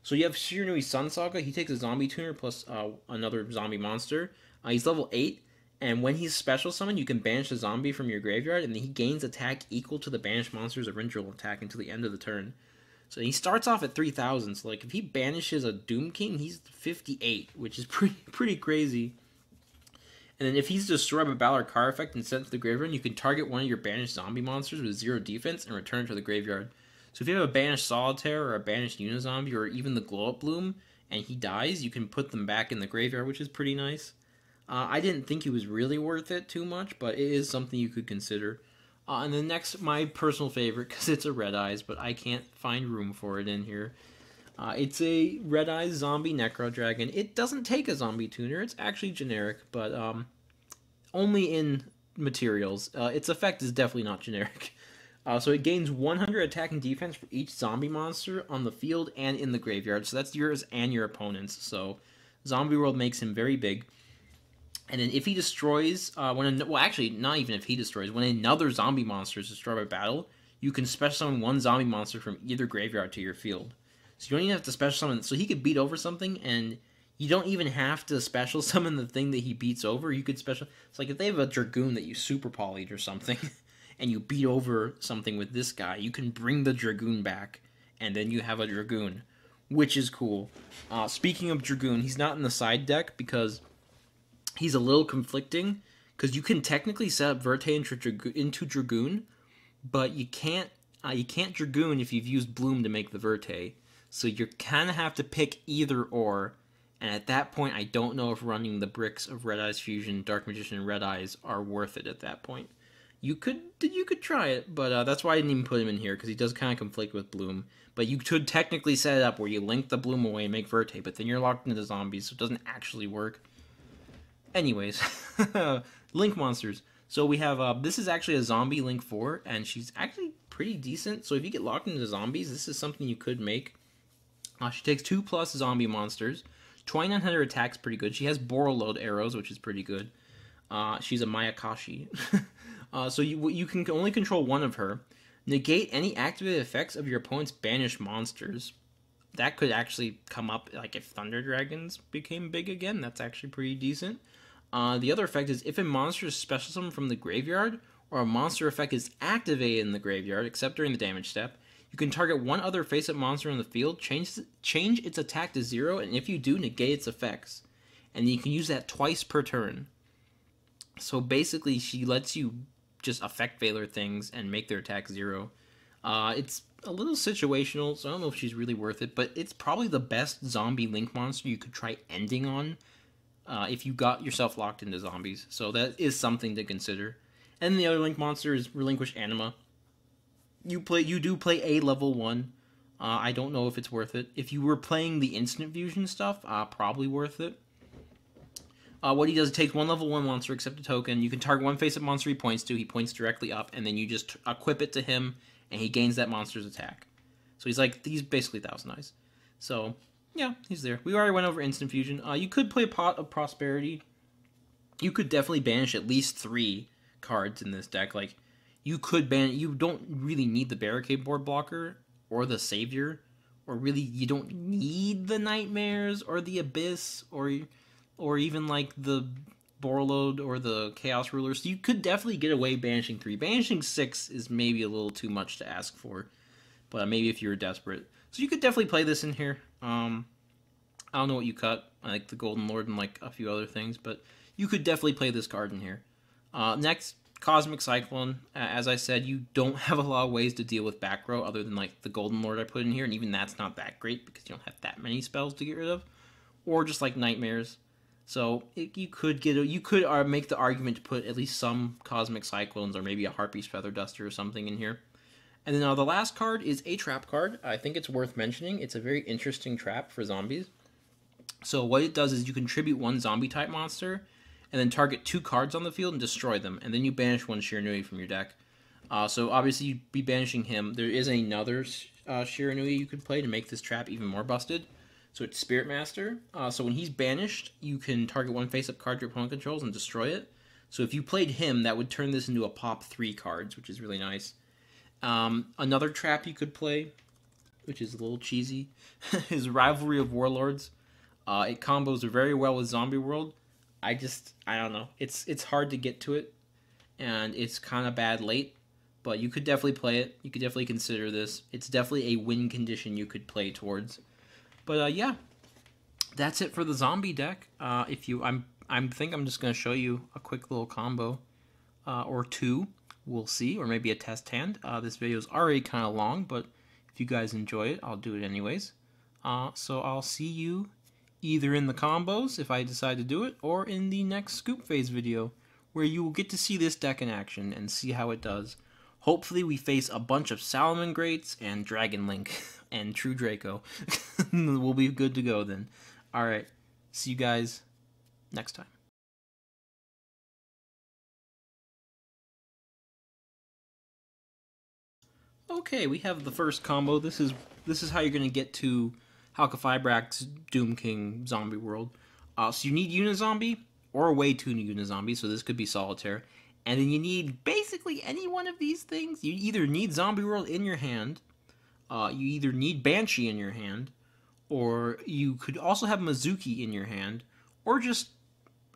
So you have Shironui Sun Saga. He takes a zombie tuner plus another zombie monster. He's level 8, and when he's special summoned, you can banish a zombie from your graveyard, and then he gains attack equal to the banished monster's original attack until the end of the turn. So he starts off at 3,000. So like if he banishes a Doomking, he's 58, which is pretty crazy. And then if he's destroyed by Battle or card effect and sent to the graveyard, you can target one of your banished zombie monsters with 0 defense and return it to the graveyard. So if you have a banished Solitaire or a banished Unizombie or even the Gulp Bloom and he dies, you can put them back in the graveyard, which is pretty nice. I didn't think he was really worth it too much, but it is something you could consider. And then next, my personal favorite, because it's a Red Eyes, but I can't find room for it in here. It's a Red Eyes Zombie Necro Dragon. It doesn't take a zombie tuner. It's actually generic, but only in materials. Its effect is definitely not generic. So it gains 100 attack and defense for each zombie monster on the field and in the graveyard. So that's yours and your opponent's. So Zombie World makes him very big. And then if he destroys, well, actually, not even if he destroys, when another zombie monster is destroyed by battle, you can special summon one zombie monster from either graveyard to your field. So you don't even have to special summon. So he could beat over something, and you don't even have to special summon the thing that he beats over. You could special. It's like if they have a Dragoon that you super polyed or something, and you beat over something with this guy, you can bring the Dragoon back, and then you have a Dragoon, which is cool. Speaking of Dragoon, he's not in the side deck because he's a little conflicting, because you can technically set up Verte into Dragoon, but you can't Dragoon if you've used Bloom to make the Verte. So you kind of have to pick either or, and at that point, I don't know if running the bricks of Red Eyes Fusion, Dark Magician, and Red Eyes are worth it at that point. You could try it, but that's why I didn't even put him in here, because he does kind of conflict with Bloom. But you could technically set it up where you link the Bloom away and make Verte, but then you're locked into zombies, so it doesn't actually work. Anyways, Link monsters. So we have, this is actually a zombie Link 4, and she's actually pretty decent. So if you get locked into zombies, this is something you could make. She takes 2+ zombie monsters. 2900 attack's pretty good. She has Borreload arrows, which is pretty good. She's a Mayakashi. So you can only control one of her. Negate any activated effects of your opponent's banished monsters. That could actually come up, like if Thunder Dragons became big again. That's actually pretty decent. The other effect is if a monster is special summoned from the graveyard, or a monster effect is activated in the graveyard, except during the damage step, you can target one other face-up monster in the field, change its attack to 0, and if you do, negate its effects. And you can use that twice per turn. So basically, she lets you just effect Veiler things and make their attack 0. It's a little situational, so I don't know if she's really worth it, but it's probably the best zombie Link monster you could try ending on if you got yourself locked into zombies. So that is something to consider. And the other Link monster is Relinquish Anima. You do play a level 1. I don't know if it's worth it. If you were playing the instant fusion stuff, probably worth it. What he does, it takes one level 1 monster, accept a token. You can target one face-up monster he points to. He points directly up, and then you just equip it to him, and he gains that monster's attack. So he's basically Thousand Eyes. So yeah, he's there. We already went over instant fusion. You could play Pot of Prosperity. You could definitely banish at least 3 cards in this deck. Like, you could ban. You don't really need the Barricade Blocker or the Savior, or really you don't need the Nightmares or the Abyss or even like the Borreload or the Chaos Ruler. So you could definitely get away banishing 3. Banishing 6 is maybe a little too much to ask for, but maybe if you were desperate. So you could definitely play this in here. I don't know what you cut. I like the Golden Lord and like a few other things, but you could definitely play this card in here. Next, Cosmic Cyclone. As I said, you don't have a lot of ways to deal with back row other than like the Golden Lord I put in here, and even that's not that great because you don't have that many spells to get rid of, or just like Nightmares. So you could make the argument to put at least some Cosmic Cyclones or maybe a Harpy's Feather Duster or something in here. And then the last card is a trap card. I think it's worth mentioning. It's a very interesting trap for zombies. So what it does is you contribute 1 zombie-type monster, and then target 2 cards on the field and destroy them, and then you banish 1 Shironui from your deck. So obviously you'd be banishing him. There is another Shironui you could play to make this trap even more busted. So it's Spirit Master. So when he's banished, you can target one face-up card your opponent controls and destroy it. So if you played him, that would turn this into a pop 3 cards, which is really nice. Another trap you could play, which is a little cheesy, is Rivalry of Warlords. It combos very well with Zombie World. I don't know. It's hard to get to it, and it's kind of bad late. But you could definitely play it. You could definitely consider this. It's definitely a win condition you could play towards. But yeah, that's it for the zombie deck. I think I'm just gonna show you a quick little combo or two. We'll see, or maybe a test hand. This video is already kind of long, but if you guys enjoy it, I'll do it anyways. So I'll see you either in the combos if I decide to do it, or in the next Scoop Phase video, where you will get to see this deck in action and see how it does. Hopefully we face a bunch of Salamangreats and Dragon Link and True Draco. We'll be good to go then. Alright, see you guys next time. Okay, we have the first combo. This is how you're going to get to Halqifibrax Doomking Zombie World. So you need Unizombie or a way to Unizombie, so this could be Solitaire. And then you need basically any one of these things. You either need Zombie World in your hand, you either need Banshee in your hand, or you could also have Mizuki in your hand, or just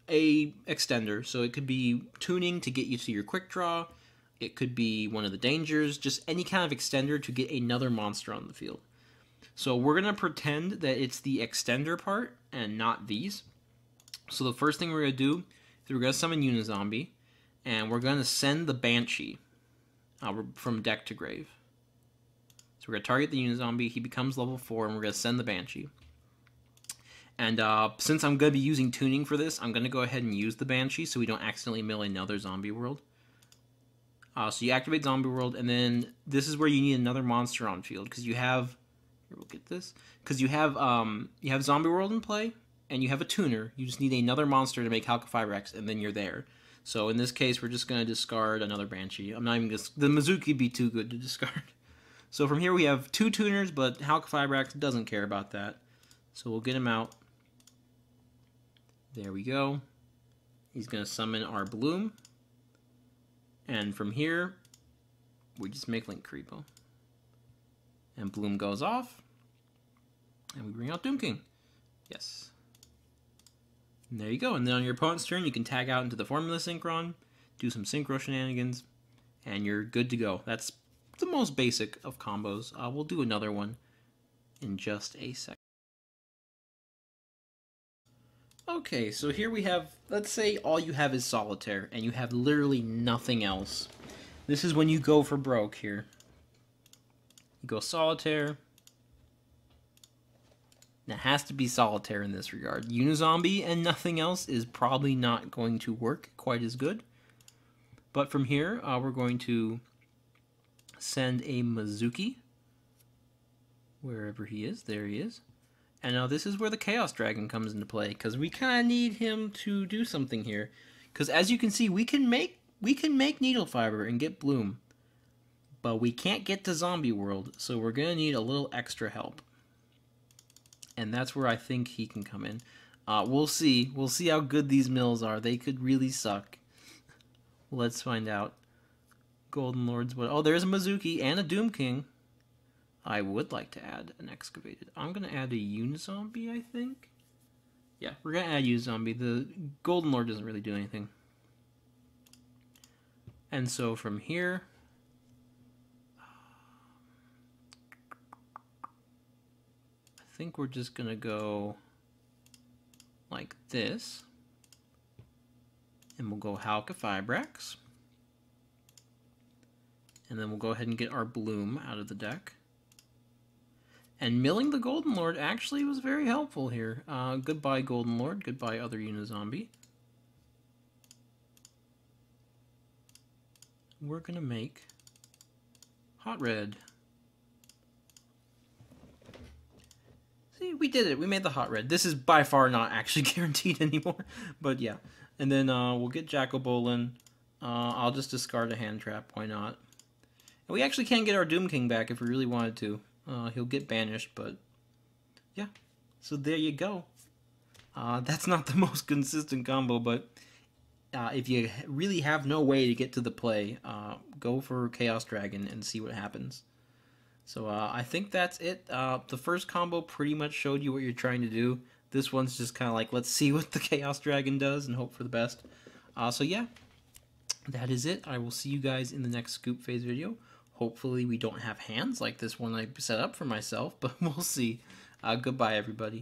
a extender. So it could be tuning to get you to your quick draw. It could be one of the dangers, just any kind of extender to get another monster on the field. So we're going to pretend that it's the extender part and not these. So the first thing we're going to do is we're going to summon Unizombie, and we're going to send the Banshee from deck to grave. So we're going to target the Unizombie, he becomes level 4, and we're going to send the Banshee. And since I'm going to be using tuning for this, I'm going to go ahead and use the Banshee so we don't accidentally mill another Zombie World. So you activate Zombie World, and then this is where you need another monster on field, because you have... Here, we'll get this. Because you have Zombie World in play, and you have a tuner. You just need another monster to make Howka and then you're there. So in this case, we're just going to discard another Banshee. I'm not even going to... The Mizuki would be too good to discard. So from here we have 2 tuners, but Halqifibrax doesn't care about that. So we'll get him out. There we go. He's going to summon our Bloom. And from here, we just make Link Creepo. And Bloom goes off. And we bring out Doomking. Yes. And there you go. And then on your opponent's turn, you can tag out into the Formula Syncron, do some Synchro shenanigans, and you're good to go. That's the most basic of combos. We'll do another one in just a second. Okay, so here we have, let's say all you have is Solitaire, and you have literally nothing else. This is when you go for broke here. You go Solitaire. It has to be Solitaire in this regard. Unizombie and nothing else is probably not going to work quite as good. But from here, we're going to send a Mizuki. Wherever he is, there he is. And now this is where the Chaos Dragon comes into play, because we kind of need him to do something here. Because as you can see, we can make Needle Fiber and get Bloom, but we can't get to Zombie World, so we're gonna need a little extra help. And that's where I think he can come in. We'll see. We'll see how good these mills are. They could really suck. Let's find out. Golden Lords. What? Oh, there's a Mizuki and a Doom King. I would like to add an Excavated. I'm going to add a Unizombie, I think. Yeah, we're going to add Unizombie. The Golden Lord doesn't really do anything. And so from here... I think we're just going to go like this. And we'll go Halqifibrax. And then we'll go ahead and get our Bloom out of the deck. And milling the Golden Lord actually was very helpful here. Goodbye, Golden Lord. Goodbye, other Unizombie. We're going to make Hot Red. See, we did it. We made the Hot Red. This is by far not actually guaranteed anymore. But yeah. And then we'll get Jacobolin. I'll just discard a hand trap. Why not? And we actually can get our Doom King back if we really wanted to. he'll get banished, but yeah. So there you go. That's not the most consistent combo, but if you really have no way to get to the play, go for Chaos Dragon and see what happens. So I think that's it. The first combo pretty much showed you what you're trying to do. This one's just kind of like, let's see what the Chaos Dragon does and hope for the best. So yeah, that is it. I will see you guys in the next Scoop Phase video. Hopefully we don't have hands like this one I set up for myself, but we'll see. Goodbye, everybody.